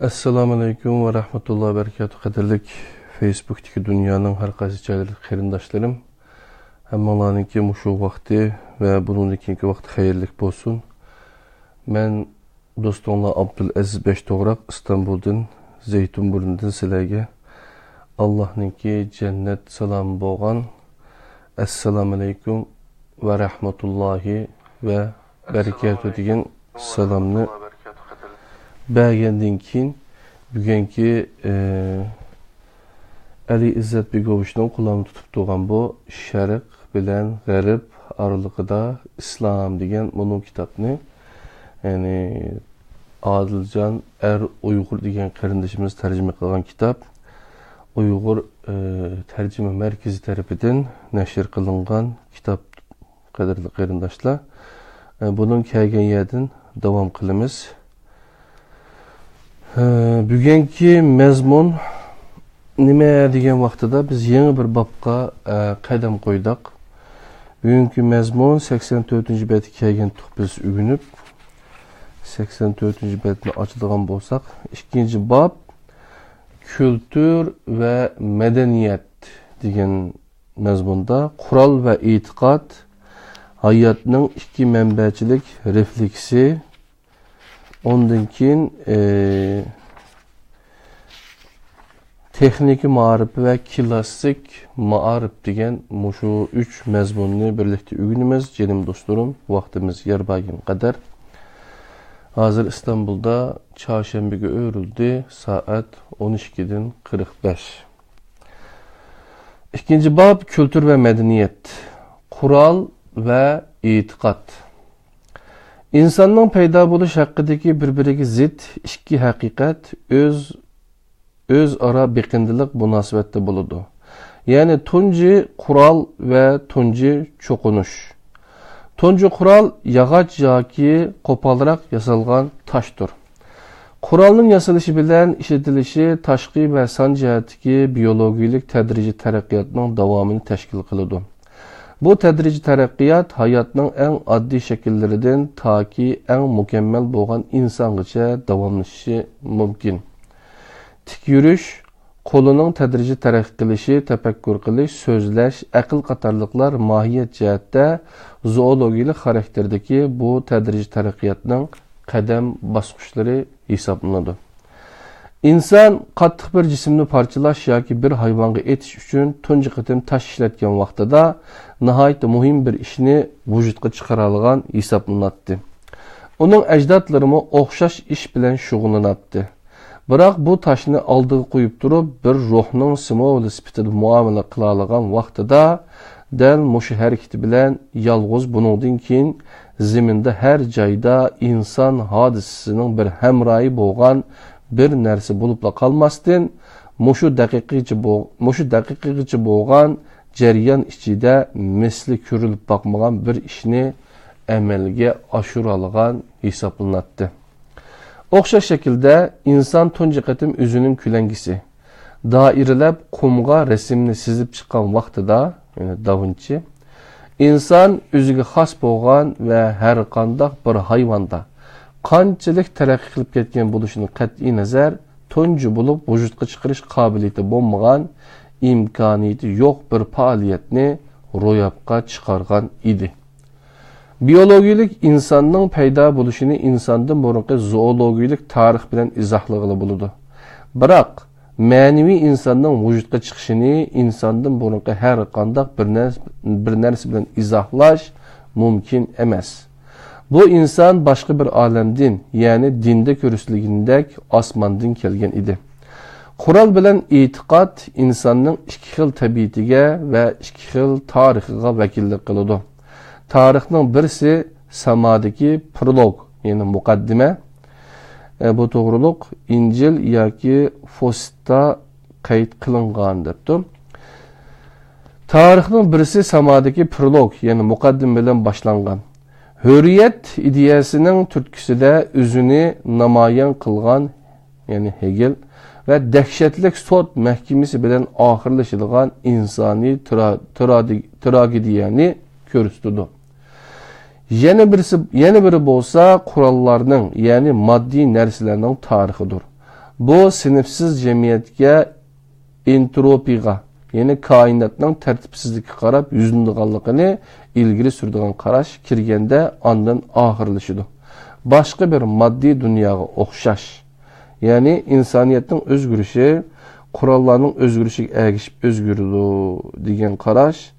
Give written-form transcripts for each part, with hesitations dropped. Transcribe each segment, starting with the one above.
Assalamu alaikum ve rahmetullahi ve berekatuhu. Qadirlik Facebook'taki dünyanın her qaysi joylardagi qarindoshlarım. Hammalarninki mushu vaqti ve bundan keyingi vaqt xayrlik bo'lsin. Men do'stimlar Abdulaziz Beshto'g'roq İstanbul'dan, Zeytunburnu'dan sizlarga Allohninki jannat salom bo'lgan assalomu alaykum ve rahmetullahi ve berekatuhu degan salomni bergandan keyin bugungi Ali İzzet Begovichning qo'lini tutib turgan bu Sharq bilan G'arb oralig'ida islom degan bunun kitobni, ya'ni Adiljon Uyg'ur degan qarindoshimiz tarjima qilgan kitob Uyg'ur tarjima markazi tarafidan nashr qilingan kitob. Qadrli qarindoshlar, bunun kelgan yerdan davom qilamiz. Bugungi mazmun nima degan vaqtida biz yangi bir bobga qadam qo'ydik. Bugungi mazmun 84-betga kelgandik biz ugunib. 84-betni ochadigan bo'lsak, ikkinchi bob kültür ve medeniyet degan mazmunda Qur'on ve e'tiqod hayotning ikki manbachilik refleksi. Ondan keyin texnik ma'rif ve klassik ma'rif degan mushu 3 mazmunni birlikda o'rganamiz. Jenim do'stlarim, vaqtimiz yer bergan qadar. Hozir İstanbul'da çarşambaga o'rildi, soat 12:45. İkinci bab kültür ve medeniyet. Qur'on ve e'tiqod. İnsanın paydo bo'lish haqidagi bir-biriga zid ikki haqiqat o'zaro beqindilik munosabatda bo'ladi. Ya'ni tunji Qur'on ve tunji cho'qinish. Tunji Qur'on yog'och yoki qo'polroq yasalgan toshdir. Qur'onning yasalishi bilan ishlatilishi tashqi va son jihatdagi biologik tadrijiy taraqqiyotning davomini tashkil qiladi. Bu tədrici tərəqqiyat hayatның ən addi şəkillərindən ta ki ən mükəmməl bo'lgan insongacha davomlashishi mumkin. Tik yurish, qo'lining tədrici tərəqqi qilishi, tafakkur qilish, so'zlash, aql qatorliqlar mohiyat jihatda zoologik xarakterdagi bu tədrici taraqqiyotning qadam bosqichlari hisoblanadi. İnsan qattiq bir jismni parchalash yoki bir hayvonga etish uchun tunji qatim tosh ishlatgan vaqtida nihoyat muhim bir ishni vujudga chiqara olgan hisoblanadi. Uning ajdodlarimi o'xshash ish bilan shug'ullanadi. Biroq bu toshni oldiga qo'yib turib, bir ruhning simvoli sifatida muomala qila olgan vaqtida dal mushu harakati bilan yolg'iz buningdan keyin zaminda har joyda inson hodisasining bir hamrohi bo'lgan bir narsa bo'libla qolmasdan mushu daqiqagacha bo'lgan jarayon ichida misli ko'rilib boqmagan bir ishni amalga oshira olgan hisoblanadi. O'xshash shaklda inson tunji qatim o'zining kulangisi doiralab qumga rasmni chizib chiqqan vaqtida, ya'ni Da Vinci, inson o'ziga xos bo'lgan va har qanday bir hayvonda qanchalik taraqqiy qilib ketgan bo'lishini qat'iy nazar tunji bo'lib vujudga chiqarish qobiliyati bo'lmagan, imkoniyati yo'q bir faoliyatni ro'yobga chiqargan edi. Biologik insonning paydo bo'lishini insondan burungi zoologik tarix bilan izohlag'ili bo'ladi. Biroq ma'naviy insonning vujudga chiqishini insondan burungi har qanday bir narsa bilan izohlash mumkin emas. Bu inson boshqa bir olamdan, ya'ni dinda ko'rishligindek osmondan kelgan edi. Qur'on bilan e'tiqod insonning ikki xil tabiatiga va ikki xil tarixiga vakillik qiladi. Tarixning birisi samodagi prolog, ya'ni muqaddima. Bu to'g'riliq Injil yoki Fostda qayd qilingan debdi. Tarixning birisi samodagi prolog, ya'ni muqaddim bilan boshlangan. Hürriyet ideyasının türküsüde özünü namoyon qilgan, yani Hegel ve dehşetlik sot mahkemesi bilen ahirleşilgan insani tragediyani ko'rsatdi. Yana biri bo'lsa qurollarning, ya'ni moddiy narsalarning tarixidir. Bu sinifsiz cemiyetke entropiga, yani kainatның tertipsizlikka qarab yüzündüganlığını ilgili sürdüğün qaraş kirgende andın ahırlışıdı. Başka bir maddi dünyaga oxşaş. Yani insaniyetin özgürüşü, kurallarının özgürüşü ergişip özgürlüğü degen qaraş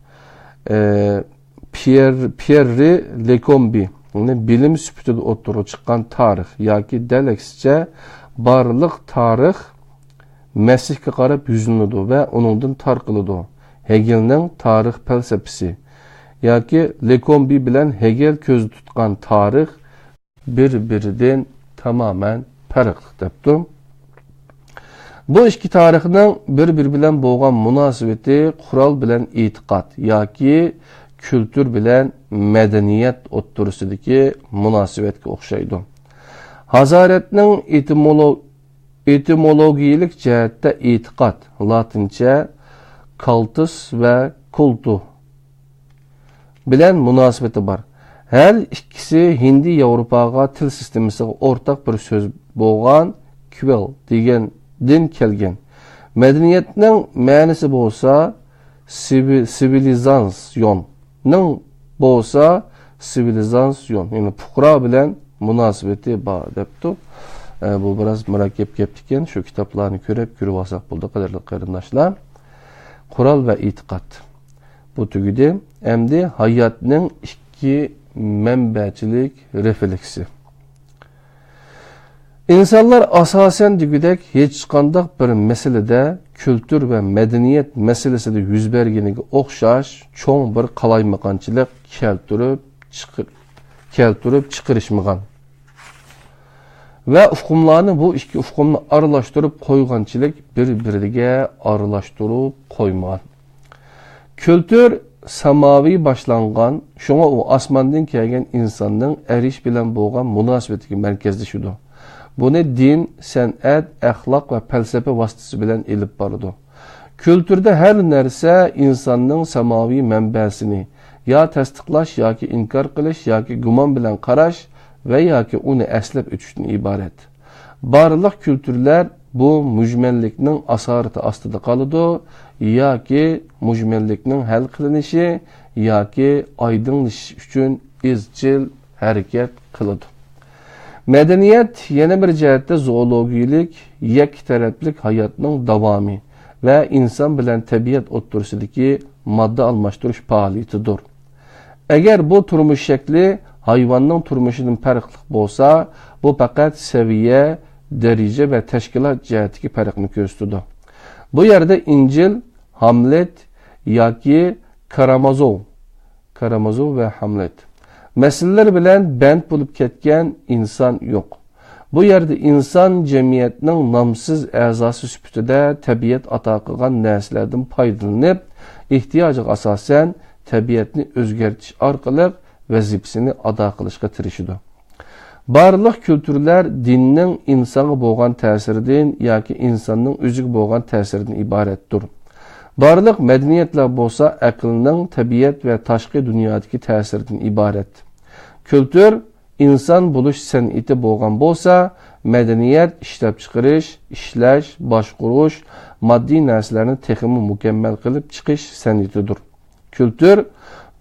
Pierre Lecombe bilim süpütüde oturup çıkan tarih yoki deleksçe barlıq tarix Mesih'e qarab yüzünlüdü ve onundan tarqılıdı. Hegel'nin tarix felsefesi yoki Lecombe bilen Hegel köz tutkan tarix bir-birinden tamamen farklı depdim. Bu iki tarixning bir-biri bilan bo'lgan munosabati qural bilan e'tiqod yoki kültür bilan madaniyat o'ttirisidagi munosabatga o'xshaydi. Hazoratning etimologiyalik jihatda e'tiqod, latincha cultus va kultu bilan munosabati bor. Her ikisi Hindi Yevropaga til sistemasiga o'rtaq bir so'z bo'lgan kvel degan din kelgan. Medeniyetning ma'nosi bo'lsa sivilizasyon bo'lsa sivilizasyon, yani fuqaro bilan munosabati bor debdi. Bu biraz murakkab gaptikan, shu kitoblarni ko'rib olsak bo'ldi, qadrli qarindoshlar. Qural va e'tiqod. Bu tugidi. Endi hayotning ikki mənbəçilik refleksi. İnsanlar asasen digidek hiç qandaq bir meselede kültür ve medeniyet meselesinde yüz bergeniga o'xshash çoğ bir qalaymaqanchilik keltirib chiqarishmagan. Ve ufqumlarni bu iki ufqumni aralashtirib qo'yganchilik bir-biriga aralashtirib qo'ymagan. Kültür samavi başlangan, şuna o asmandan kelgan insanның eriş bilen bo'lgan munosabatidagi markazlashudu. Buni din, san'at, axloq va falsafa vositasi bilan elib boradi. Kültürde her narsa insanның samavi manbasini ya tasdiqlash yoki inkor qilish yoki gumon bilan qarash va yoki uni aslab o'tishdan iborat. Barliq kültürler bu mujmallikning asarati ostida qoladi yoki mujmallikning hal qilinishi yoki oydinlashish uchun izchil harakat qiladi. Medeniyet yana bir jihatda zoologiyalik, yek taraflik hayotning davomi va inson bilan tabiat o'ttirisidagi modda almashtirish faoliyatidir. Agar bu turmush shakli hayvonning turmushidan farqli bo'lsa, bu faqat seviye, daraja va tashkilot jihatidagi farqni ko'rsatadi. Bu yerda İncil, Hamlet yoki Karamazov ve Hamlet meseleler bilen band bo'lib ketgan inson yo'q. Bu yerde inson jamiyatning nomsiz a'zosi sifatida tabiat ato qilgan narsalardan foydalanib, ehtiyojiga asosan tabiatni o'zgartirish orqali vazifasini ado qilishga tirishadi. Barliq kültürler dinning insonga bo'lgan ta'siridan yoki insonning o'ziga bo'lgan ta'siridan iboratdir. Barliq madaniyatlar bo'lsa aqlning tabiat va tashqi dunyodagi ta'siridan iborat. Kültür inson bo'lish san'ati bo'lgan bo'lsa, madaniyat ishlab chiqarish, ishlash, boshqarish, moddiy narsalarni texmi mukammal qilib chiqish san'atidir. Kültür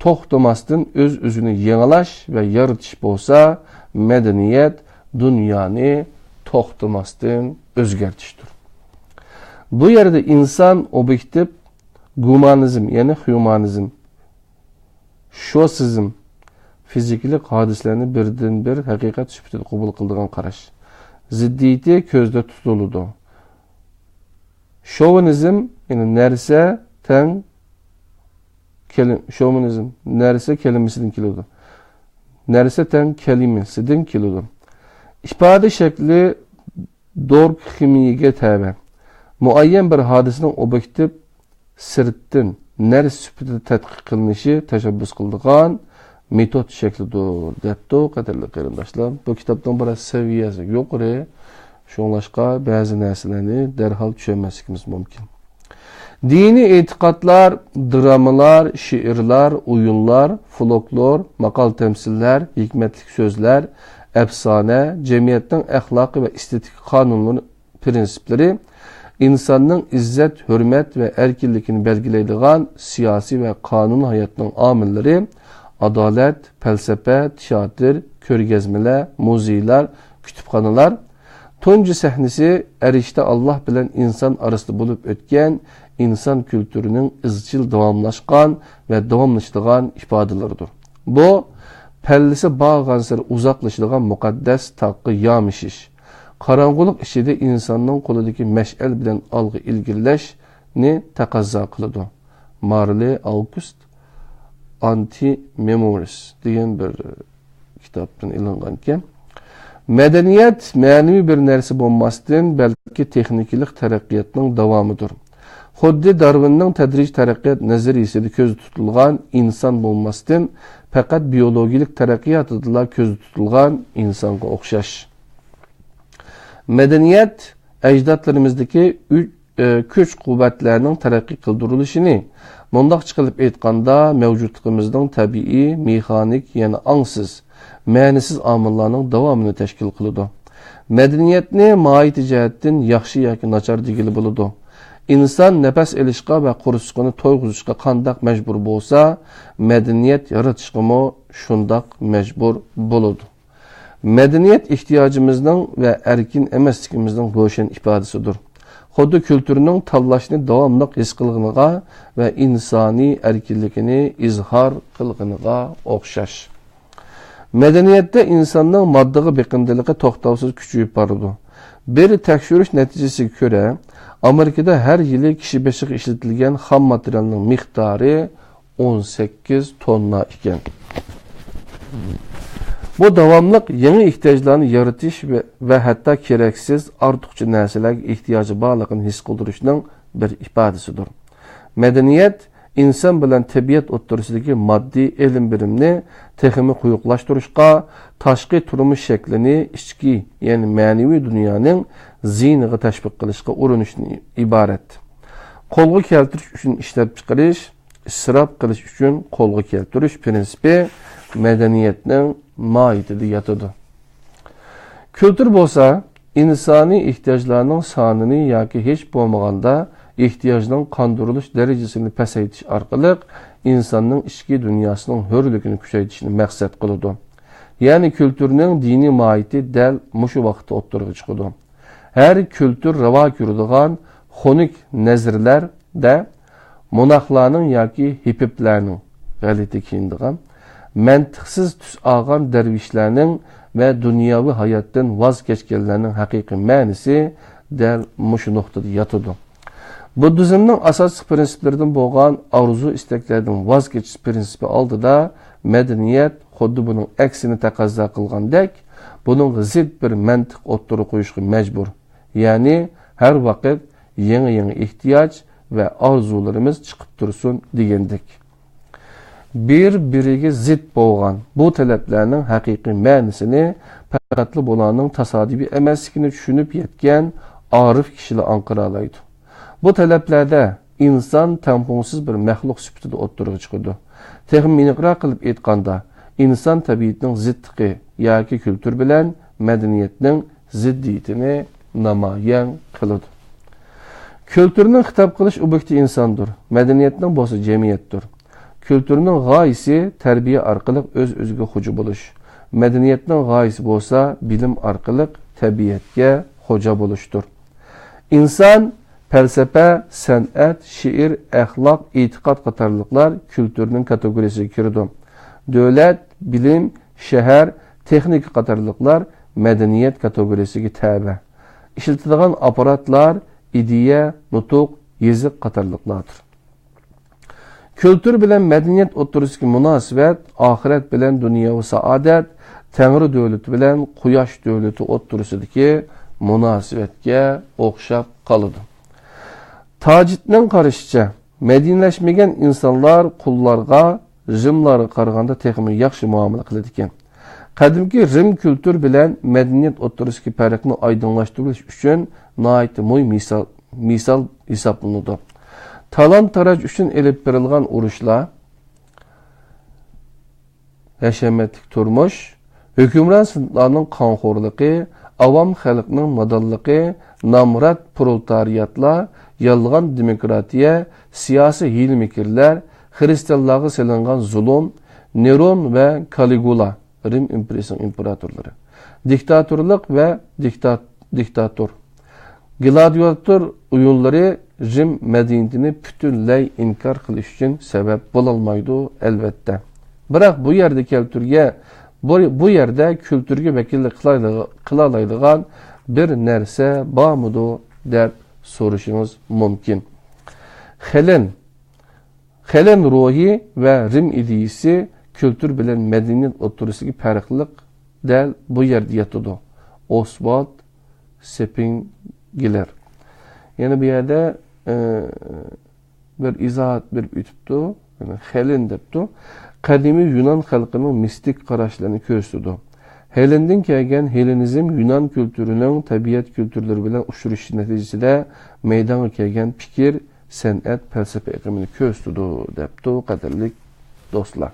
to'xtamasdan o'z-o'zini yangilash va yaratish bo'lsa, medeniyet dünyani to'xtamasdan o'zgartirishdir. Bu yerde insan objektiv gumanizm, yani humanizm, şosizm, fiziklik hadiselerini birden bir hakikat süpütüde qabul qildigan qarash. Ziddiyeti ko'zda tutiladi. Şovinizm, yani narsa teng şovinizm, narsa kelimesidan keladi. Narsa teng kelimesidan keladi. İfade şekli dork kimiyega tabi. Muayyen bir hadisning objektiv sirtdan narsa süpütüde tadqiq qilinishi tashabbus qildigan metod şeklidir debdi, qadrli qarindoshlar. Bu kitobning bir seviyasi yuqori, shunlashqa ba'zi narsalarni darhol tushunmasligimiz mumkin. Dini e'tiqodlar, dramalar, şiirlar, oyunlar, folklor, maqal temsiller, hikmetlik sözler, efsane, cemiyetning axloqiy va estetik qonunlarini prinsipleri, insanın izzet, hürmet ve erkinlikini belgileydiğen siyasi ve kanun hayatının amilleri, adalet, felsefe, tiyatr, körgezmeler, muzeyler, kütüphaneler, tuncu sahnesi erişte Allah bilen insan arasında bulup ötken insan kültürünün izchil davamlaşkan ve davamlaştığan ifadeleridir. Bu, pellisi bağgansır uzaklaştığan mukaddes taqqı yamışiş. Karanguluk işide insanın koludaki meş'el bilen algı ilgirleşni takazza kılıdı. Marley August Anti-Memories diyen bir kitaptan ilinganken. Medeniyet manevi bir nersi bolmasdan belki texnikilik teraqqiyatning davamıdır. Xuddi Darwinning tadrij taraqqiyat nazariyasida ko'z tutilgan inson bolmasdan faqat biologik taraqqiyotida ko'z tutilgan insonga o'xshash. Medeniyet ajdodlarimizdagi kuch quvvatlarning taraqqiy qildirilishini, mundaq chiqilib aytganda mavjudligimizning tabiiy, mexanik, yana angsiz, ma'nisiz omillarning davomini tashkil qiladi. Medeniyetni mohiyati jihatdan yaxshi yoki nachar degili bo'ladi. İnsan nefes elishqa ve qurushqini to'yg'izishga qandaq mecbur bo'lsa, medeniyet yaratishqimi shundaq mecbur bo'ladi. Medeniyet ihtiyacımızın ve erkin emasligimizning ro'shan ifodasidir. Xuddi kültürünün tanlashni davomli his qilganiga ve insani erkinligini izhor qilganiga o'xshash. Medeniyette insanın maddiga beqindiligi to'xtovsiz kuchayib boradi. Bir tekshirish natijasiga ko'ra, Amerika'da her yılı kişi beshiga ishlatilgan ham materialning miqdori 18 tonna ekan. Bu davamlıq yeni ihtiyaçlarını yaratish ve hatta keraksiz ortiqcha narsalarga ehtiyoji borligini his qildirishning bir ifodasidir. Medeniyet inson bilan tabiat o'rtasidagi moddiy ilm birimni texmi quyuqlashtirishga, tashqi turmush shaklini ichki, ya'ni ma'naviy dunyoning ziyniga tashviq qilishga urinishdan iborat. Qo'lga keltirish uchun ishlab chiqarish, isrof qilish uchun qo'lga keltirish prinsipi medeniyetning mohiyatida yotadi. Kültür bo'lsa, insoniy ehtiyojlarning sonini yoki hech bo'lmaganda ehtiyojning qondirilish darajasini pasaytish orqali insonning ichki dunyosining hurligini kuchaytirishni maqsad qiladi. Ya'ni kültürning diniy mohiyati dal mushu vaqtda o'ttirib chiqadi. Her kültür rava ko'radigan xonik nazrlarda monaqlarning yoki hipiplarning g'alati kiyindigan, mantiqsiz tus olgan darvishlarning ve dunyoviy hayotdan voz kechganlarning haqiqiy ma'nisi dal mushu nuqtada yotadi. Buddizmning asosiy prinsiplaridan bo'lgan arzu istaklardan voz kechish prinsipi oldida medeniyet xuddi buning aksini taqozo qilgandek, buning zid bir mantiq o'ttirib qo'yishga majbur. Ya'ni her vaqt yangi ehtiyoj ve arzularimiz chiqib tursin degandek. Bir-biriga zid bo'lgan bu talablarning haqiqiy ma'nisini faqatli bularning tasodifiy emasligini tushunib yetgan arif kishilar anqiralaydi. Bu talablarda inson tamponsiz bir maxluq sifatida o'ttirib chiqadi. Texniqroq qilib aytganda, inson tabiatining ziddiqi yoki kültür bilan madaniyatning ziddiyatini namoyon qiladi. Kültürning xitob qilish obyekti insondir, madaniyatning bo'lsa jamiyatdir. Kültürning g'oyasi tarbiya orqali o'z-o'ziga xo'ja bo'lish. Madaniyatning g'oyasi bo'lsa bilim orqali tabiatga xo'ja bo'lishdir. Inson felsefe, san'at, şiir, axloq, e'tiqod qatorliqlar kültürning kategoriyasiga kiradi. Davlat, bilim, shahar, texnika qatorliqlar madaniyat kategoriyasiga tabi. İşletilgan aparatlar, ideya, nutuq, yeziq qatorliqlardir. Kültür bilen medeniyet o'rtasidagi munosabat, oxirat bilan dunyo va saodat, Tangri davlati bilan quyosh davlati o'rtasidagi munosabatga o'xshab qoladi. Tacitning qarashicha, medinlashmagan insonlar qullarga, rimlarga qaraganda texmi yaxshi muomala qiladi ekan. Qadimki Rim kültür bilan medeniyet o'rtasidagi farqni oydinlashtirish uchun nihoyat muhim misol hisoblanadi. Talant-taraj uchun elib berilgan urushlar, hashamatli turmush hükümran sınıflarının kanxorluğu, avam xalqning madallığı, namrat proletariyatlar, yalğan demokratiya, siyasi hilmikirler, Hristiyanlığa selingan zulüm, Neron ve Caligula, Rim İmperiyasının imparatorları, diktatörlük ve diktatör, gladiator oyunları Rim medeniyetini bütünley inkar kılış için sebep bulalmaydı elbette. Bırak bu yerde kültürge vekillik kılalaydıgan bir nerse bağmıdı der soruşunuz mümkün. Helen ruhi ve Rim ideyisi kültür bilen medeniyet oturusundaki farklılık del bu yerde yatıdı. Oswald Spengler. Yani bir yerde bir izahat bir ütüptü. Yani Helen depti. Kadimi Yunan halkının mistik karışlarını köstüdü. Helen'den kelgen Helenizm Yunan kültürünün tabiat kültürleri bilen uçuruşu neticesinde meydana kelgen fikir, sanat, felsefe ekimini köstüdü depti kadarlık dostlar.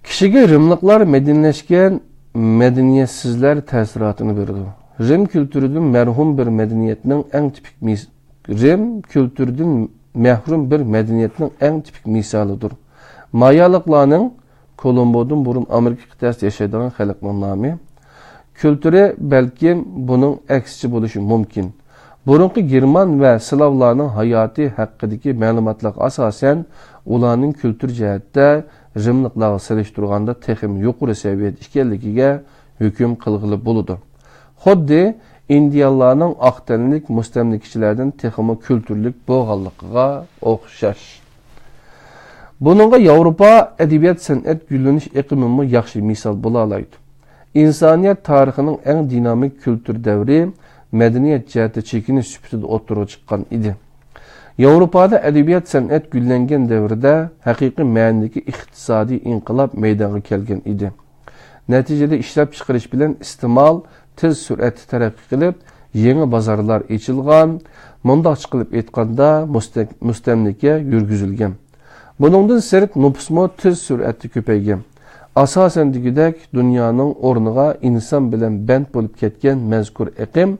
Kişiga Rimliklar medenileşken medeniyetsizler təsiratını verdi. Rim kültürünün merhum bir medeniyetinin en tipik Rim kültürünün mehrum bir medeniyetinin en tipik misalıdır. Mayalıklarının Kolombo'dan burun Amerika kıtasında yaşayan halkının namı. Kültürü belki bunun eksici buluşu mümkün. Burunki German ve Slavlarının hayatı hakkındaki malumatlar asasen ulanın kültür cihette Rimliklarga seliştirganda texim yuqori seviyede ikenligiga hüküm kılgılı buludu. Xuddi Indiyalarning aqtanlik mustamlikachilardan teximi kültürlük boğallıqıga oxşaş. Bununla Avrupa edebiyat sanat gülleniş iqimimi yaxshi misal bola alaydı. İnsaniyet tarixinin en dinamik kültür devri medeniyet cihati çekiniş süpütüde oturuğa çıkan idi. Avrupada edebiyat sanat güllengen devrede haqiqiy ma'nodagi iqtisodiy inqilab meydana kelgan idi. Neticede ishlab chiqarish bilan iste'mol tez sur'atda taraqqiy qilib, yangi bozorlar ochilgan, mundaq qilib aytganda mustamlika yurgizilgan. Buningdan sirt nüfusmo tez sur'atda ko'paygan. Asosan degidek dunyoning o'rniga inson bilan band bo'lib ketgan mazkur iqim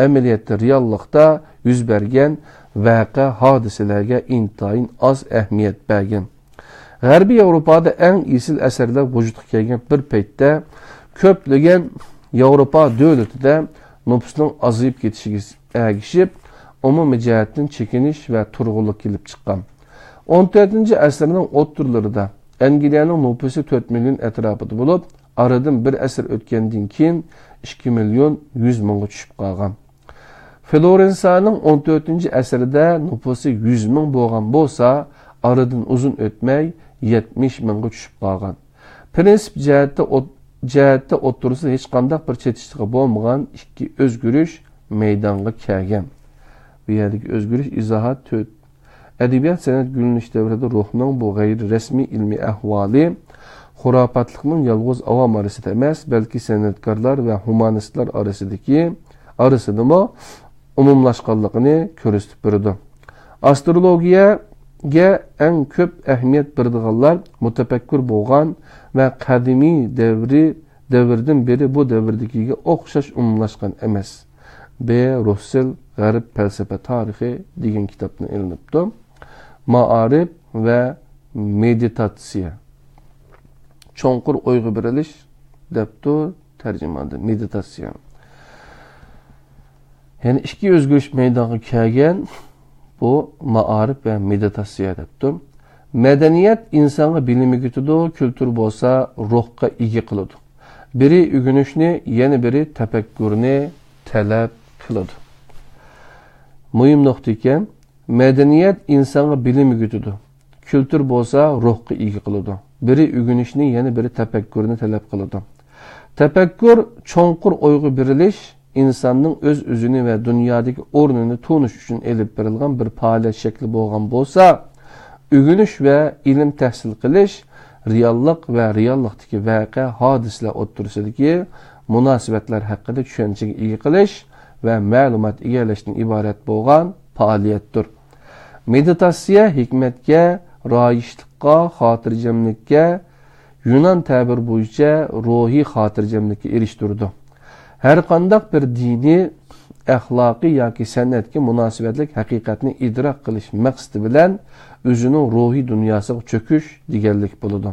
amaliyotda reallikda yuz bergan vaqa hodisalarga intayin az ahamiyat bergan. G'arbiy Yevropada eng esil asarlar vujudga kelgan bir paytda ko'plagan Yevropa davlatida nüfusning azayib ketishiga ergishib, umumiy jihatdan chekinish va turg'unlik kelib chiqqan. 14-asrning o'ttirlarida Angliyaning nüfusi 4 million atrofida bo'lib, aradan bir asr o'tgandan keyin 2 million 100 mingga tushib qolgan. Florensiyaning 14-asrida nüfusi 100 ming bo'lgan bo'lsa, aradan uzun o'tmay 70 mingga tushib qolgan. Prinsip jihatda o'ttirsa hech qanday bir chetishliqi bo'lmagan ikki o'zgarish maydonga kelgan. Bu yerdagi o'zgarish izohat 4. Edebiyat sanat gülünüş devrede ruhning bu g'ayri rasmiy ilmiy ahvoli xurofotlikning yolg'iz avom arasida emas, balki san'atkorlar va humanistlar arasidami umumlashganligini ko'rsatib berdi. Astrologiyaga eng ko'p ahamiyat beradiganlar mutafakkur bo'lgan va qadimiy davrdan beri bu davrdagi o'xshash umumlashgan emas. B. Russell G'arb falsafa tarixi degan kitobni ilinibdi. Ma'arif ve meditatsiya. Cho'nqur o'yga berilish debdi tarjimada meditatsiya. Yani ikki o'zgarish maydonga kelgan bu ma'arif ve meditatsiya debdi. Medeniyet insonga bilim o'rgatadi, kültür bo'lsa ruhga ega qiladi. Biri o'rganishni, yana biri tafakkurni talab qiladi. Muhim nuqta ekan. Medeniyet insana bilim o'rgatadi. Kültür bo'lsa ruhga ega qiladi. Biri o'rganishni, yana biri tafakkurni talab qiladi. Tafakkur cho'nqur o'yga berilish insonning o'z-o'zini va dunyodagi o'rnini tonish uchun elib berilgan bir faoliyat shakli bo'lgan bo'lsa, o'rganish va ilm tahsil qilish reallik va reallikdagi voqea hodisalar o'rtasidagi munosabatlar haqida tushunchaga ega qilish va ma'lumot egallashdan iborat bo'lgan faoliyatdir. Meditatsiya hikmatga, royishlikqa, xotirjamlikka, Yunan tabir bo'yicha ruhiy xotirjamlikka erishtirdi. Har qanday bir diniy, axloqiy yoki san'atga munosabatli haqiqatni idrok qilish maqsadi bilan o'zining ruhiy dunyosiga cho'kish deganlik bo'ladi.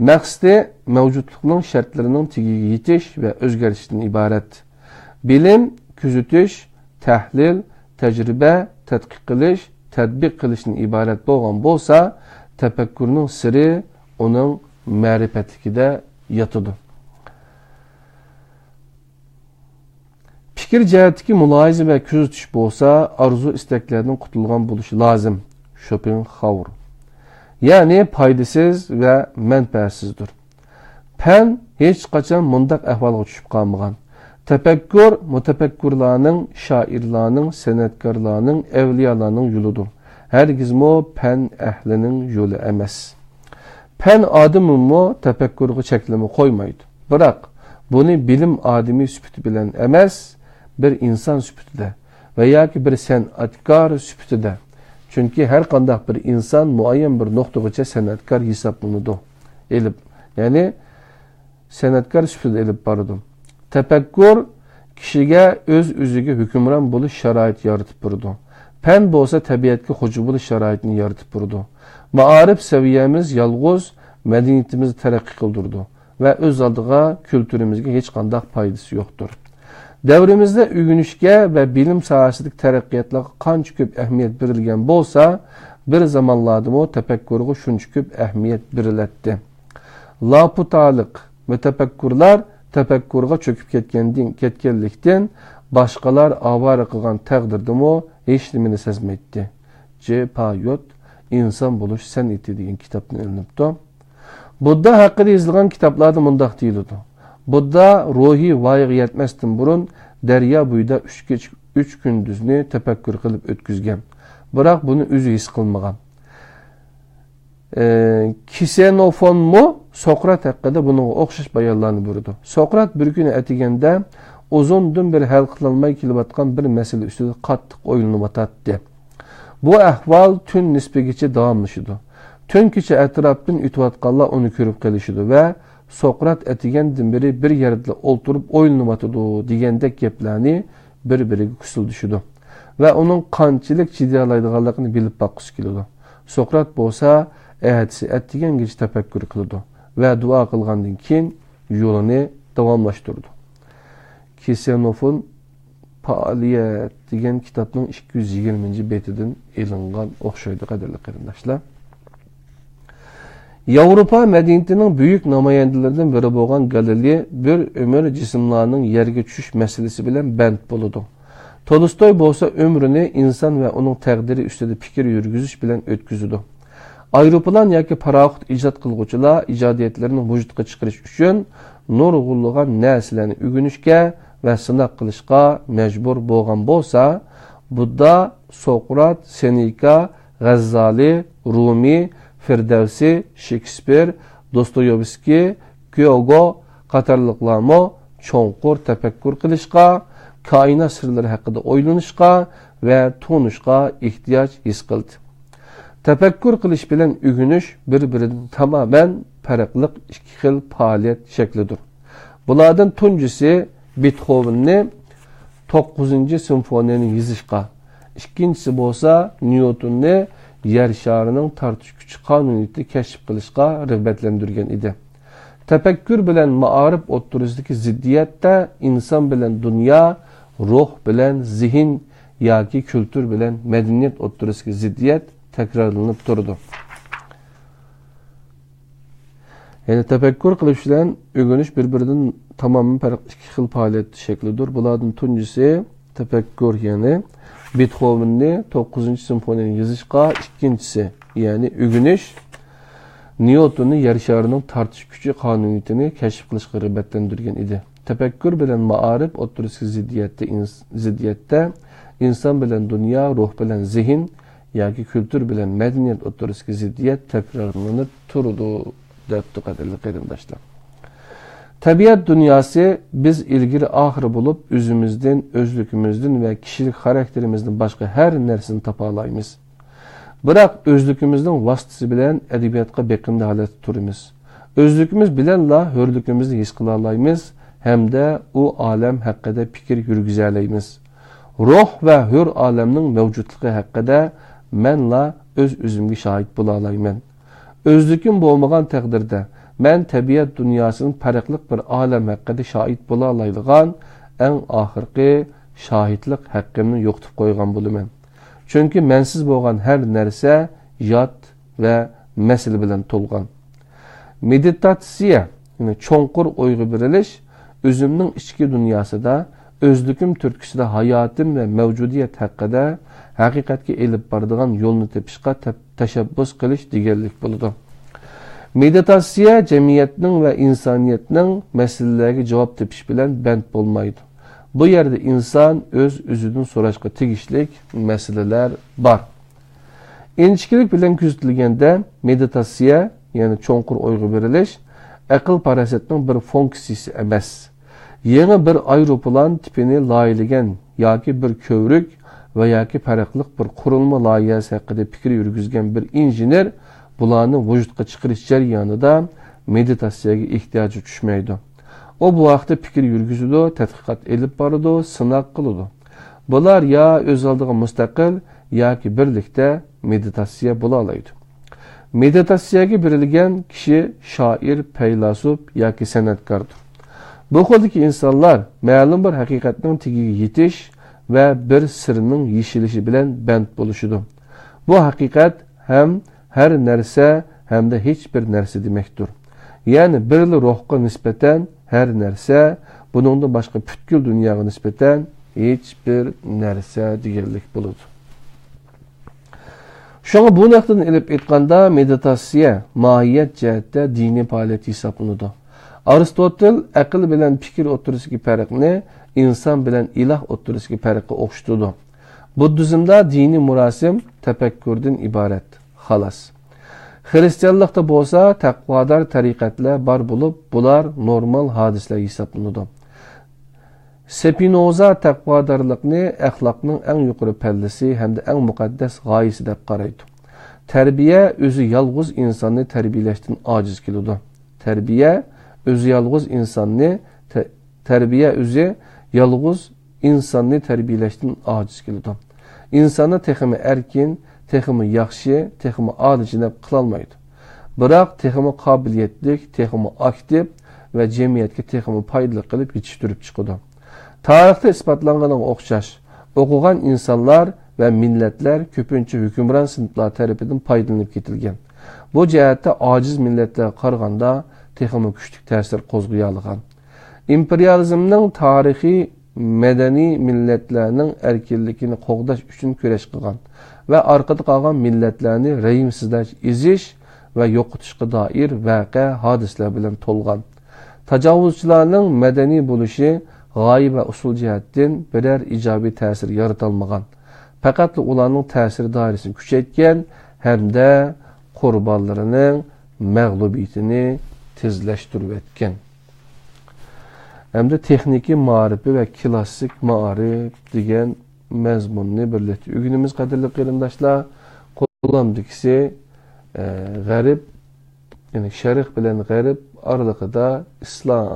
Maqsadi mavjudlikning shartlarining tagiga yetish va o'zgarishdan iborat. Bilim, kuzatish, tahlil, tajriba, tadqiq qilish, tadbiq qilishdan iborat bo'lgan bo'lsa, tafakkurning siri uning ma'rifatligida yotadi. Fikir jihatdagi mulohaza va kuzatish bo'lsa, arzu istaklardan qutulgan bo'lishi lozim. Schopenhauer. Ya'ni foydasiz va manfaatsizdir. Fan hech qachon mundaq ahvolga tushib qolmagan. Tafakkur mutafakkurlarning, shoirlarning, san'atkorlarning, avliyolarning yo'lidir. Hargizmo fan ahlining yo'li emas. Fan odamimmo tafakkurga cheklama qo'ymaydi. Biroq buni bilim odami sifati bilan emas, bir inson sifatida va yoki bir san'atkor sifatida. Chunki har qanday bir inson muayyan bir nuqtagacha san'atkor hisoblanadi. Ya'ni san'atkor sifatida elib boradi. Tafakkur kishiga o'z-o'ziga hukmron bo'lish sharoit yaratib turadi. Fan bo'lsa tabiatga xo'ja bo'lish sharoitini yaratib turadi. Ma'arif saviyamiz yolg'iz madaniyatimizni taraqqiy qildirdi va o'z oldiga kulturimizga hech qanday foydasi yo'qdir. Davrimizda o'rganishga va bilim sohasidagi taraqqiyotlarga qancha ko'p ahamiyat berilgan bo'lsa, bir zamonlarda tafakkurga shuncha ko'p ahamiyat beriladi. Laputalik mutafakkurlar tafakkurga cho'kib ketganlikdan boshqalar avara qilgan taqdirdami hech nimani sezmaydi. Payot inson bo'lish san'ati degan kitobdan ilinibdi. Budda haqida yozilgan kitoblarda mundaq deyiladi. Budda ruhiy voyaga yetmasdan burun daryo bo'yida 3 kunduzni tafakkur qilib o'tkazgan. Biroq buni o'zi his qilmagan. Ksenofon Sokrat haqida bunga o'xshash bayonlarni berdi. Sokrat bir kuni atiganda uzundan bir hal qilinmay kelayotgan bir masala ustida qattiq o'ylanib o'tadi. Bu ahvol tun nisbigacha davomlashdi. Tun kecha atrofdan o'tayotganlar uni ko'rib qolishdi va Sokrat atigandan beri bir yerda o'ltirib o'ylanib o'tadi degandek gaplarni bir-biriga kusildishdi va uning qanchalik chidalaydiganligini bilib boqqisi keldi. Sokrat bo'lsa atigangacha tafakkur qildi va duo qilgandan keyin yo'lini davomlashtirdi. Ksenofon Faoliyat degan kitobning 220-betidan elingan o'xshaydi qadrli qarindoshlar. Yevropa madaniyatining buyuk namoyandalaridan biri bo'lgan Galiley bir umr jismlarning yerga tushish masalasi bilan band bo'ladi. Tolstoy bo'lsa umrini inson va uning taqdiri ustida fikr yurgizish bilan o'tkazadi. Aeroplan yoki paroxod ijod qilguvchilar ijodiyatlarini vujudga chiqarish uchun nurg'unlagan narsalarni o'rganishga va sinab qilishga majbur bo'lgan bo'lsa, Budda, Sokrat, Seneca, G'azzali, Rumi, Firdavsi, Shekspir, Dostoyevskiy, Hugo qatorliqlarmo cho'nqur tafakkur qilishga, koinot sirlari haqida o'ylanishga va tunishga ehtiyoj his qildi. Tafakkur qilish bilan o'rganish bir-biridan tamoman farqli ikki xil faoliyat shaklidir. Bulardan tunjisi Beethovenni 9-simfoniyani yozishga, ikkinchisi bo'lsa Newtonni yer sharining tortish kuchi qonuniyatini kashf qilishga rag'batlantirgan edi. Tafakkur bilan ma'arif o'rtasidagi ziddiyatda inson bilan dunyo, ruh bilan zihn yoki kultur bilan madaniyat o'rtasidagi ziddiyat takrorlanib turdi. Ya'ni tafakkur qilish bilan o'rganish bir-biridan tamoman farqli ikki xil faoliyat shaklidir. Bulardan tunjisi tafakkur, ya'ni Beethovenni 9-simfoniyani yozishga, ikkinchisi ya'ni o'rganish Newtonni yer sharining tortish kuchi qonuniyatini kashf qilishga rag'batlantirgan edi. Tafakkur bilan ma'arif o'rtasidagi ziddiyatda inson bilan dunyo, ruh bilan zihn yoki kultur bilan madaniyat o'rtasidagi ziddiyat takrorlanib turdi, debdi qadrli qarindoshlar. Tabiat dunyosi biz ilgari oxir bo'lib o'zimizdan, o'zligimizdan va kishilik xarakterimizdan boshqa har narsani topa olamiz. Biroq o'zligimizning vositasi bilan adabiyotga beqimda holatda turamiz. Özlükimiz bilenla hörlükümüzni his qila alaymiz hamda u olam haqida fikr yurgiza alaymiz. Ruh va hur olamning mavjudligi haqida menla öz özümge şahit bo'la alayman. Özlükim bo'lmagan taqdirda men tabiat dunyosining farqli bir olam haqida shahid bo'la oladigan eng oxirgi shahidlik haqqimni yo'qotib qo'ygan bo'laman. Chunki mensiz bo'lgan har narsa yot va masala bilan to'lgan. Meditatsiya, yani cho'nqur o'yga berilish, o'zimning ichki dunyosida, o'zlikim turkisida hayotim va mavjudiyat haqida haqiqatga elib boradigan yo'lni tepishga tashabbus qilish deganlik bo'ladi. Meditatsiya jamiyatning va insoniyatning masalalarga javob tepish bilan band bo'lmaydi. Bu yerda inson o'zidan so'rashga tegishlik masalalar bor. Inchkilik bilan kuzatilganda meditatsiya, ya'ni cho'nqur o'yga berilish, aql parasatning bir funksiyasi emas. Yangi bir aeroplan tipini loyilagan yoki bir ko'vrik va yoki farqli bir qurilma loyihasi haqida fikr yurgizgan bir injener bularni vujudga chiqarish jarayonida meditatsiyaga ehtiyoji tushmaydi. O bu vaqtda fikr yurgizadi, tadqiqot elib boradi, sinov qiladi. Bular ya o'z oldiga mustaqil yoki birlikda meditatsiya bo'la oladi. Meditatsiyaga berilgan kishi shoir, faylasuf yoki san'atkordir. Bu xoldagi insonlar ma'lum bir haqiqatning tagiga yetish va bir sirning yeshilishi bilan band bo'lishidi. Bu haqiqat ham her narsa hamda hech bir narsa demakdir. Ya'ni birli ruhga nisbatan her narsa, buningdan boshqa butkul dunyoga nisbatan hech bir narsa deganlik bo'ladi. Şuna bu naqddan ilib aytganda meditatsiya mohiyat jihatda diniy faoliyat hisoblanadi. Aristotel aql bilan fikr o'tirisidagi farqni inson bilan iloh o'tirisidagi farqqa o'xshatadi. Buddizmda diniy murosim tafakkurdan iborat. Xolos. Xristianlıqda bo'lsa taqvodor tariqatlar bor bo'lib, bular normal hodisalar hisoblanadi. Spinoza taqvodorlikni axloqning eng yuqori pallasi hamda eng muqaddas g'oyasi deb qaraydi. Tarbiya o'zi yolg'iz insonni tarbiyalashdan ojiz keladi. Tarbiya o'zi yolg'iz insonni tarbiyalashdan ojiz keladi. İnsonni texmi erkin, texmi yaxshi, texmi olijnab qilolmaydi. Biroq texmi qobiliyatlik, texmi aktiv va jamiyatga texmi foydali qilib yetishtirib chiqadi. Tarixda isbotlanganga o'xshash, o'qigan insonlar va millatlar ko'pincha hukmron sinflar tarafidan foydalanib ketilgan. Bu jihatda ojiz millatlarga qaraganda texmi kuchli ta'sir qo'zg'ay olgan. Imperializmning tarixiy madaniy millatlarning erkinligini qo'g'dash uchun kurash qilgan va orqada qolgan millatlarni rayimsizlash, ezish va yo'qotishga doir voqea hodisalar bilan to'lgan. Tajovuzchilarning madaniy bo'lishi g'oya va usul jihatdan biror ijobiy ta'sir yaratolmagan. Faqat ularning ta'sir doirasini kuchaytgan hamda qurbonlarining mag'lubiyatini tezlashtirib o'tgan. Hamda texniki ma'rifi va klassik ma'rif degan mazmunni birlikda o'rganamiz qadrli qarindoshlar. Qo'llamdikisi g'arib, ya'ni sharq bilan g'arib oralig'ida islom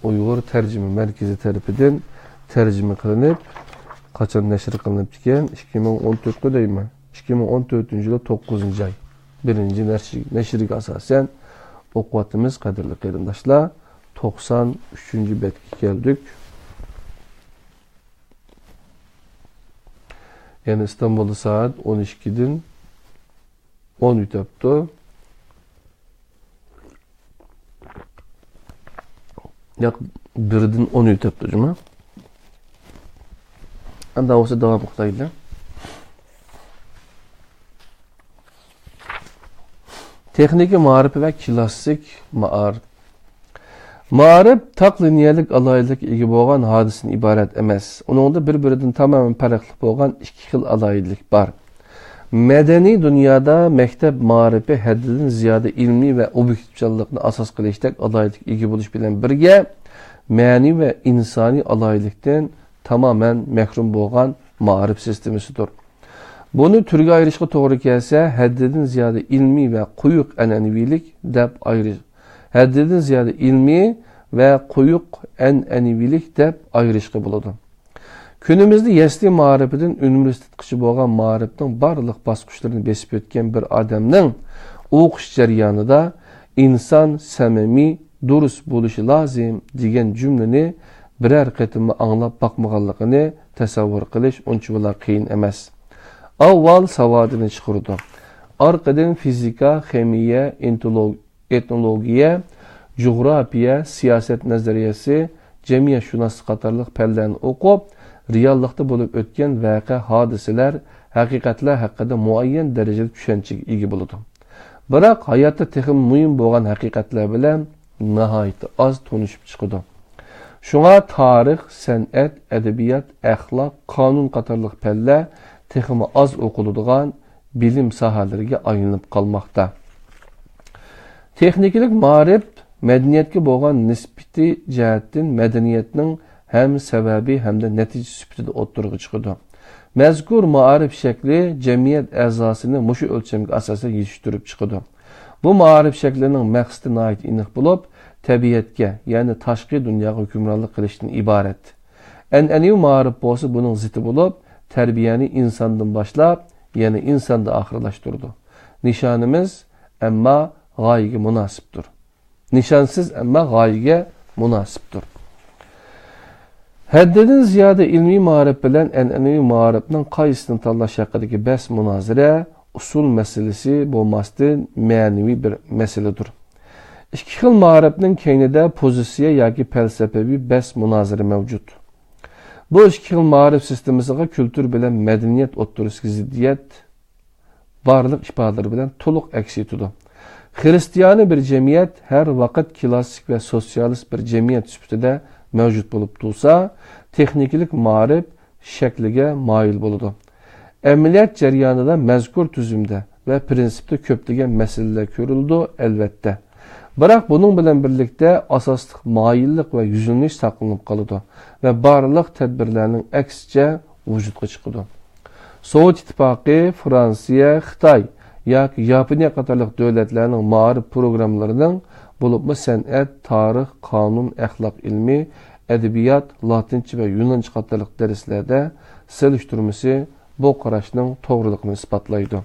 Uyg'ur tarjima markazi tarafidan tarjima qilinib, qachon nashr qilinib ekan? 2014 deyman. 2014-yil 9-oy. Birinchi nashriga asosan o'qiyotimiz qadrli qarindoshlar. 93-betga keldik. Yani İstanbul'da saat 12'den 10 ötüptü. Yak 1'den 10 ötüptü cuma. Anda olsa devam kılaydı. Texniki ma'rif ve klassik ma'rif. Ma'rif taq liniyalik alaylık ega bo'lgan hodisadan iborat emas. Uningda bir-biridan tamamen farqli bo'lgan ikki xil alaylık bor. Madaniy dunyoda maktab ma'rifi haddidan ziyoda ilmiy va obyektivchilikni asos qilishdak alaylık ega bo'lish bilan birga ma'niy va insoniy alaylıkdan tamamen mahrum bo'lgan ma'rif sistemasidir. Buni turga ayirishga to'g'ri kelsa, haddidan ziyoda ilmiy va quyuq an'anavilik deb haddidan ziyada ilmiy ve quyuq an'anavilik deb ayırışqa bo'ladi. Günümüzde yesli ma'rifidan universitetgacha bo'lgan ma'rifning barliq bosqichlarini besib o'tgan bir odamning o'qish jarayonida inson samimiy, durust bo'lishi lozim degan jumlani biror qatim anglab boqmaganligini tasavvur qilish uncha qiyin emas. Avval savodini chiqirdi. Orqadan fizika, ximiya, etnologiya, coğrafiya, siyaset nazariyasi, cemiyatshunoslik qatorliq fanlarni o'qib, reallikda bo'lib o'tgan voqea hodisalar, haqiqatlar haqida muayyan darajada tushunchaga ega bo'ladi. Biroq hayotda texim muhim bo'lgan haqiqatlar bilan nihoyat oz tanishib chiqadi. Shunga tarix, san'at, adabiyot, axloq, qonun qatorliq fanlar texim oz o'qiladigan bilim sohalariga aylanib qolmoqda. Texniklik ma'rif madaniyatga bo'lgan nisbati jihatdan madaniyatning hem sebebi hem de netice süpütü o'ttirg'i chiqadi. Mazkur ma'rif shakli jamiyat a'zosini mushu o'lchamga asosida yetishtirib chiqadi. Bu ma'rif shaklining maqsadi nihoyat aniq bo'lib, tabiatga, ya'ni tashqi dunyoga hukmronlik qilishdan iborat. An'anaviy ma'rif bo'lsa buning zidi bo'lib, tarbiyani insondan boshlab, ya'ni insonda oxirlashtirdi. Nishonimiz ammo g'oyaga munosibdir. Nishonsiz ammo g'oyaga munosibdir. Haddidan ziyada ilmiy ma'rif bilan an'anaviy ma'rifning qaysini tanlash haqidagi bahs munozara usul masalasi bo'lmasdan ma'naviy bir masaladir. Ikki xil ma'rifning keynida pozitsiya yoki falsafaviy bahs munozara mavjud. Bu ikki xil ma'rif sistemasiga kultur bilan madaniyat o'ttirishga ziddiyat barliq ifodalar bilan to'liq aks etadi. Xristiyani bir jamiyat her vaqt klassik ve sosyalist bir jamiyat sifatida mevcut bulup tursa, texniklik ma'rif shakliga moyil bo'ladi. Amaliyot jarayonida mazkur tuzumda ve prinsipte ko'plagan masalalar ko'rildi albatta. Biroq buning bilan birlikda asosli moyillik ve yuzlanish saqlanib qoladi ve barliq tadbirlarning aksicha vujudga chiqadi. Sovet ittifoqi, Fransiya, Xitoy yoki Yaponiya qatorliq davlatlarning ma'rif programmalarining bo'libmi san'at, tarix, qonun, axloq ilmi, adabiyot, latincha va yunoncha qatorliq darslarda selishtirmasi bu qarashning to'g'riligini isbotlaydi.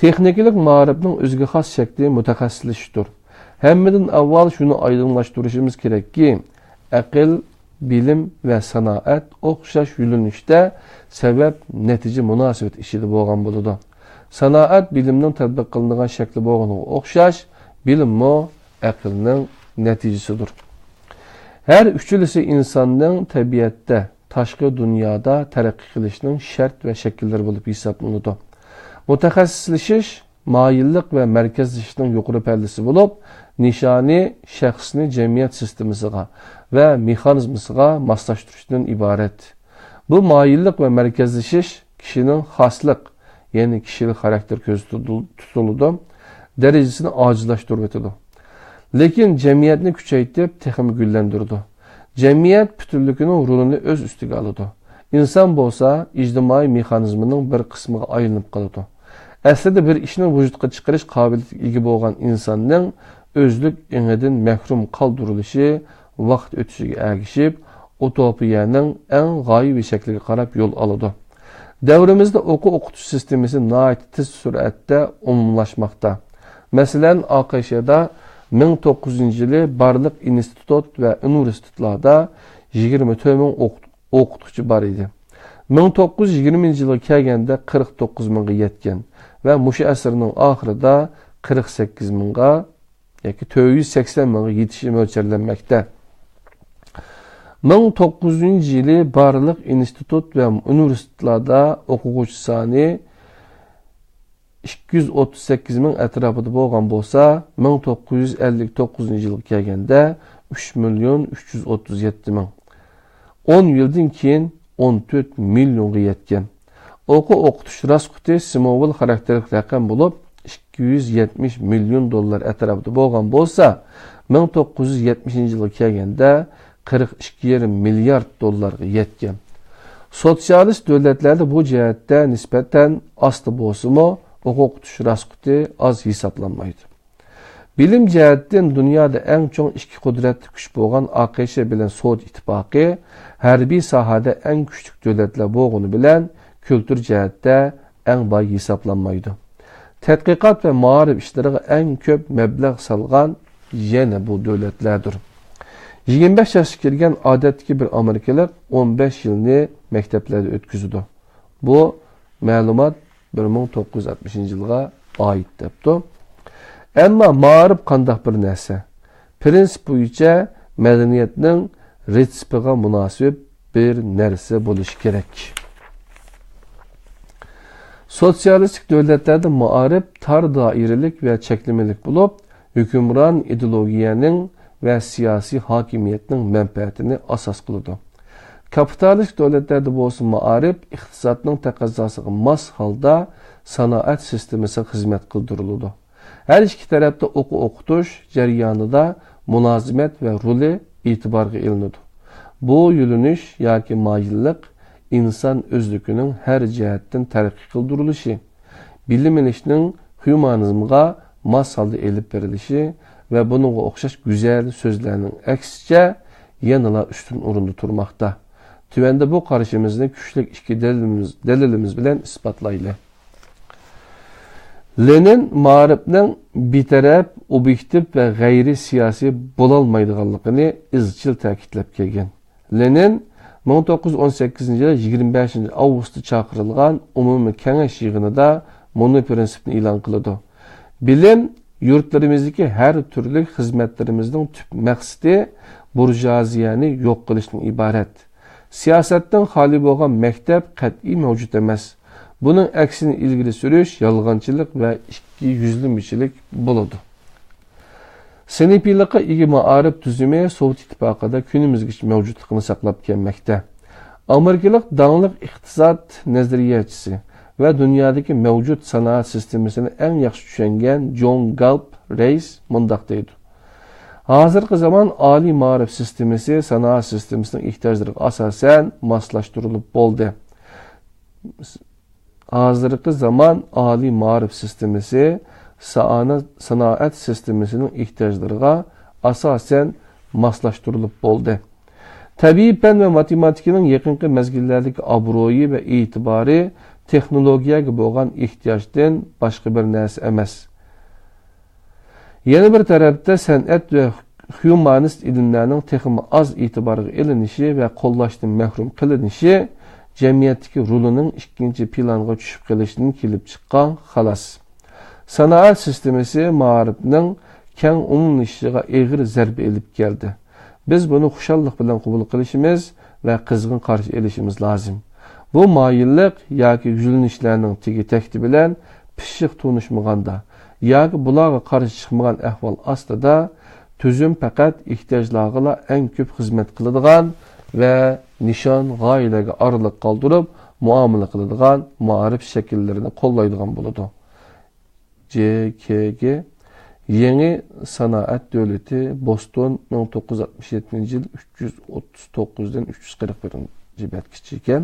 Texniklik ma'rifning o'ziga xos shakli mutaxassislashishdir. Hammadan avval shuni oydinlashtirishimiz kerakki, aql, bilim va sanoat o'xshash yo'nalishda sabab natija munosabat ishida bo'lgan bo'ladi. Sanoat bilimning tatbiq qilinadigan shakli bo'lganiga o'xshash, bilimmo aqlning neticesidir. Her üçlüsü insanın tabiatta, tashqi dunyoda taraqqiy qilishning shart va shakllar bo'lib hisoblanadi. Mutaxassislashish, moyillik va markazlashishning yuqori pallasi bo'lib, nishoni shaxsni jamiyat sistemasiga va mexanizmasiga moslashtirishdan iborat. Bu moyillik va markazlashish kishining xoslik, ya'ni kishilik xarakter ko'zda tutiladi, darajasini ojizlashtirib o'tadi. Lekin jamiyatni kuchaytirib, texim gullandirdi. Jamiyat bütünlükünün rolunu öz üstüge alıdı. İnsan bolsa, ictimai mexanizminin bir qismiga aylanib qoladi. Aslida bir ishni vujudga chiqarish qobiliyatiga ega bo'lgan insonning o'zlik engidan mahrum qoldirilishi vaqt o'tishiga ergishib, utopiyaning eng g'oyaviy shakliga qarab yo'l oladi. Davrimizda o'quv-o'qitish sistemasi nihoyat tez sur'atda umumlashmoqda. Masalan, AQShda 1900-yili barliq institut ve universitetlarda 24 ming o'qituvchi bor edi. 1920-yilga kelganda 49 mingga yetgan ve mushu asrning oxirida 48 mingga yoki 480 mingga yetishi mo'ljallanmoqda. 1900-yili barliq institut ve universitetlarda o'quvchi soni 238 ming atrofida bo'lgan bo'lsa, 1959-yilga kelganda 3 milyon 337 ming. 10 yildan keyin 14 millionga yetgan. O'qitish rasquti simovil xarakterlik raqam bo'lib, 270 milyon dollar atrofida bo'lgan bo'lsa, 1970-yilga kelganda 42,5 milyard dollarga yetgan. Sotsialist davlatlarda bu jihatda nisbatan osti bo'lsa-mu, o'qitish rasquti az hisoblanmaydi. Bilim jihatdan dunyoda eng chong ikki qudratli kuch bo'lgan AQSh bilan Sovet ittifoqi harbiy sohada eng kuchli davlatlar bo'lgani bilan kultur jihatda eng boy hisoblanmaydi. Tadqiqot va ma'rif ishlariga eng ko'p mablag' solgan yana bu davlatlardir. 25 yoshga kirgan odatdagi bir amerikalik 15 yilni maktablarda o'tkazadi. Bu ma'lumot 1960-yilga oid debdi. Ammo ma'rif qanday bir narsa? Prinsip bo'yicha madaniyatning retsipiga munosib bir narsa bo'lishi kerak. Sotsialistik davlatlarda ma'rif tar doiralik va cheklimalik bo'lib, hukmron ideologiyaning va siyosiy hokimiyatning manfaatini asos qiladi. Kapitalist davlatlarda bo'lsa ma'rif iqtisodning taqozosiga mos holda sanoat sistemasiga xizmat qildiriladi. Her iki tarafta o'qitish jarayonida mulozimat va roli e'tiborga ilinadi. Bu yo'linish yoki moyillik inson o'zligining har jihatdan taraqqiy qildirilishi, bilim ilishning humanizmga mos holda elib berilishi va bunga o'xshash go'zal so'zlarning aksicha yanada ustun o'rinda turmoqda. Tuvanda bu qarashimizni kuchli ikki dalilimiz bilan isbotlaylik. Lenin ma'rifning betaraf, obyektiv va g'ayri siyosiy bo'lolmaydiganligini izchil ta'kidlab kelgan. Lenin 1918-yil 25-avgustda chaqirilgan umumiy kengash yig'inida bunu prinsipni e'lon qildi. Bilim yurtlarimizdagi har turli xizmatlarimizning tub maqsadi burjaziyani yo'q qilishdan iborat. Siyosatdan xoli bo'lgan maktab qat'iy mavjud emas. Bunun aksini ilgili sürüş, yalğançılık ve ikki yüzlümçilik buludu. Sinifiyliğe ega ma'arif tüzümü Sovet ittifaqida günümüzgacha mavjudligini saqlab kelmoqda. Amerikalik dаңlıq iqtisod nazariyachisi ve dünyadaki mevcut sanoat sistemasini eng yaxshi tushungan John Gallup Reis mundaq deydi. Hozirgi zaman oliy ma'rif sistemasi sanoat sistemasining ehtiyojlariga asosan moslashtirilib bo'ldi. Hazırki zaman Ali Ma'rif sistemisi sanoat sistemisinin ihtiyaçlarına asasen maslaştırılıp oldu. Tabii fen ve matematikinin yakınki mezgillerdeki abroyu ve itibarı texnologiyaga bo'lgan ehtiyojdan boshqa bir narsa emas. Yana bir tarafda san'at ve humanist ilmlarning texmi az e'tiborga ilinishi ve qo'llashdan mahrum qilinishi jamiyatdagi rolining ikkinchi planga tushib qolishidan kelib chiqqan xolos. Sanoat sistemasi ma'rifning keng umumlashishiga og'ir zarba elib keldi. Biz buni xushallik bilan qabul qilishimiz va qizg'in qarshi olishimiz lozim. Bu moyillik yoki yuzilinishlarning tegi-takti bilan pishiq tunishmaganda yoki bularga qarshi chiqmagan ahvol ostida tuzum faqat ehtiyojlarga eng ko'p xizmat qiladigan ve nişan g'oyalarga oraliq qoldirib muomala qiladigan ma'rif shakllarini qo'llaydigan bo'ladi. JKG Yeni Sanoat Davlati Boston 1967-yil 339dan 341-betgacha ekan.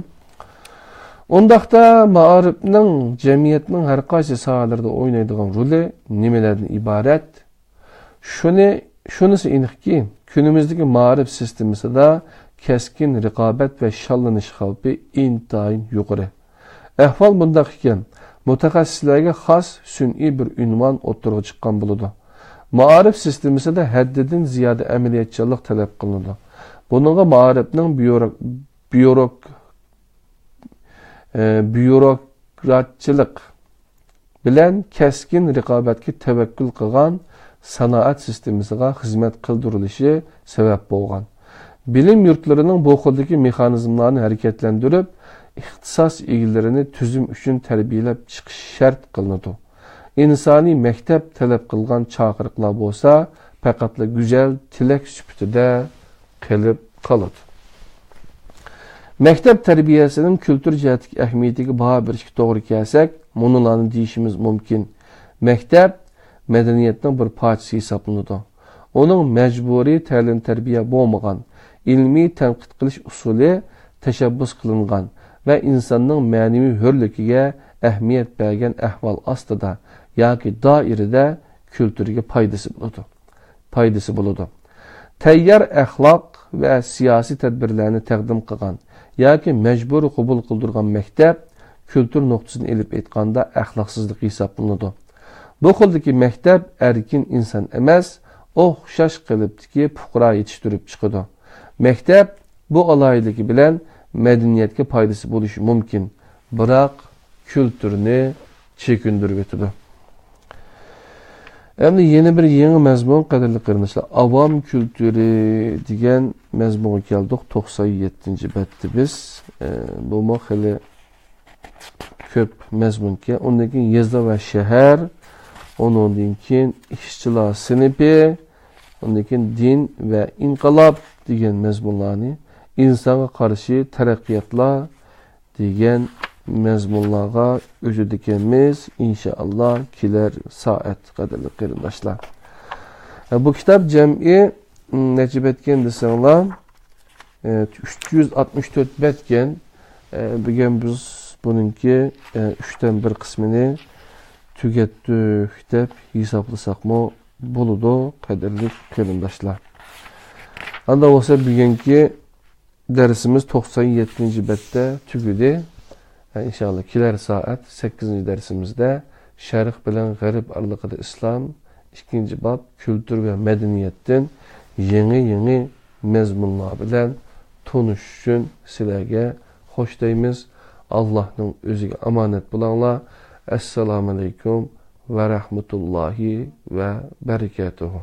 Ondaqda ma'rifning jamiyatning har qaysi sohalarida o'ynaydigan roli nimalardan iborat? Shunisi aniqki, kunimizdagi ma'rif sistemasida keskin raqobat ve şallanish xavfi intayin yuqori. Ahvol bundaq ekan, mutaxassislarga xos sun'iy bir unvon o'tirg'i chiqqan bo'ladi. Ma'rif sistemasida haddidan ziyoda amaliyotchilik talab qilinadi. Buningga ma'rifning byurokratchilik bilan keskin raqobatga tavakkul qilgan sanoat sistemasiga xizmat qildirilishi sabab bo'lgan. Bilim yurtlarının bu xoldaki mexanizmlarını hareketlendirip, ixtisas egilerini tüzüm üçün terbiyelep çıkış şart kılınadı. İnsani mektep talep kılgan çağırıqlar bolsa, faqatla güzel tilek süpütüde qilib qaladı. Mektep terbiyesinin kültür cihetlik ehmiyetiga baha berishga to'g'ri kelsak, munularni deyishimiz mumkin. Mektep medeniyetning bir parchasi hisoblanadi. Onun mecburi ta'lim terbiye bo'lmagan, ilmiy tanqid qilish usuli tashabbus qilingan va insonning ma'naviy hurligiga ahamiyat bergan ahvol ostida yoki doirada kültürüge paydası buludu. Tayyor axloq ve siyasi tedbirlerini təqdim qılgan, yoki mecburi qabul qıldırgan mektep, kültür noktasını elip etqanda axloqsizlik hesaplanıdı. Bu xoldaki mektep erkin insan emas, o'xshash qilibdiki fuqaro yetishtirib chiqadi. Mektep bu alayligi bilan medeniyetga paydası bo'lishi mumkin, biroq kültürni chekindirib o'tadi. Endi yeni bir yeni mazmun qadrli qarindoshlar, avam kültürü degan mazmunga keldik. 97-betdi biz. Bu mo xili ko'p mazmunga. Ondan keyin yezda ve shahar, ondan keyin ishchilar sinfi, ondan keyin din ve inqilab degan mazmunlarni, insonga qarshi taraqqiyotlar degan mezmunlarga özüdikemiz inşallah kiler saat qadrli qarindoshlar. Bu kitap cem'i necib etken desenler 364 betken. Bugün biz bununki 3'ten 1 kısmını tükettik dep hesaplasak mı buludu qadrli qarindoshlar. Anda olsa bugünkü dersimiz 97. bette tügüdü. İnşallah kiler saat 8. dersimizde Şerq bilen Garip arasında İslam 2. bab kültür ve medeniyetten yeni mezmunlar bilen tanışın sizlerge hoş deyimiz. Allah'ın özüge amanet bulanlar. Esselamu aleyküm ve rahmetullahi ve berekatuhu.